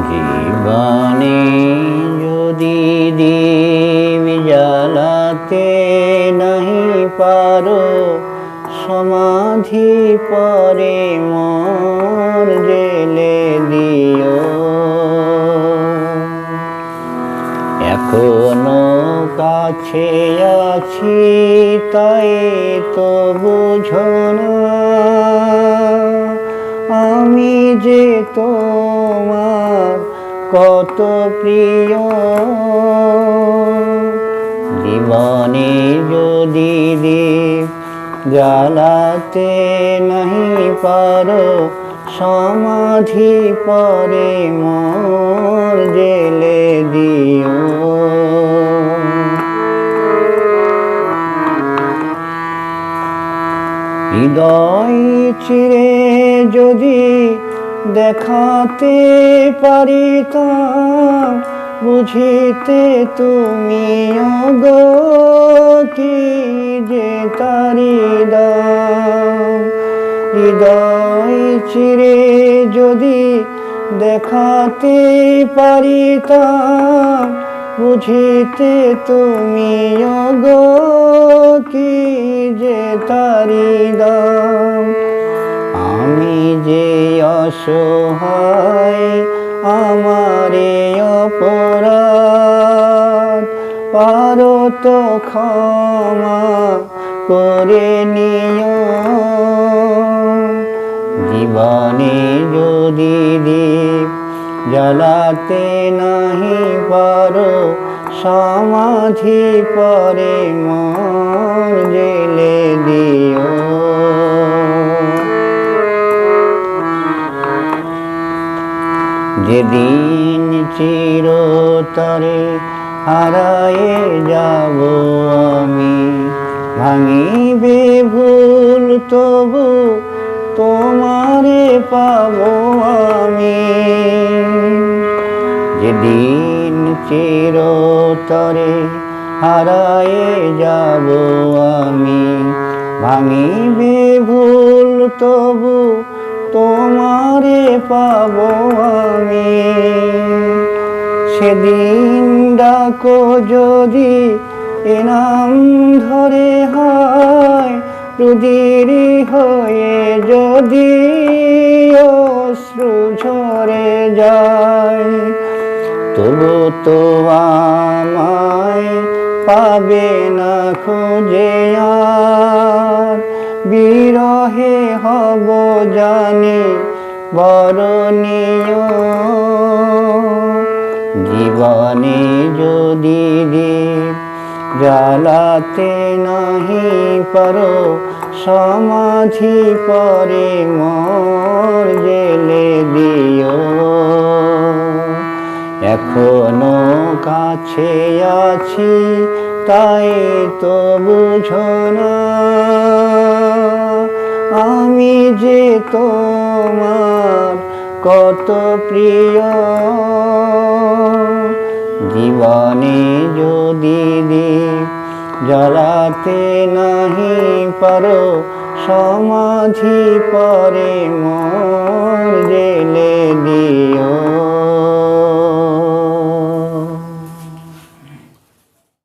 জীবনে যদি দীপ জ্বালাতে নাহি পারো, সমাধি পরে মোর জেলে দিও। এখনো কাছে আছি তাই তো বুঝো না, আমি যে তোমার কত প্রিয়। জীবনে যদি দীপ জ্বালাতে নাহি পারো, সমাধি পরে মোর জেলে দিও। হৃদয় চিরে যদি দেখাতে পারিতাম, বুঝিতে তুমি গো কি যে তারি দাম। হৃদয় চিরে যদি দেখাতে পারিতাম, বুঝিতে তুমি গো কি যে তারি দাম। আমি যে অসহায় আমারে অপরাধ, পারো তো ক্ষমা করে নিও। জীবনে যদি দীপ জ্বালাতে নাহি পারো, সমাধি পরে মোর জেলে দিও। যেদিন চিরতরে হারায়ে যাব আমি, ভাঙিবে ভুল তবু তোমারে পাবো আমি। যেদিন চিরতরে হারায়ে যাব আমি, ভাঙিবে ভুল তবু তোমারে পাবো আমি। সেদিন ডাকো যদি এ নাম ধরে হয়, রুদির হয়ে যদি অশ্রু ঝরে যায়, তবু তো আমায় পাবে না খুঁজে আর। বিরহে হব জানি বরণীয়। জীবনে যদি দীপ জ্বালাতে নাহি পারো, সমাধি পরে মোর জেলে দিও। এখনো কাছে আছি তাই তো বুঝো না, আমি যে তোমার কত প্রিয়। জীবনে যদি দীপ জ্বালাতে নাহি পারো, সমাধি পরে মোর জেলে দিও।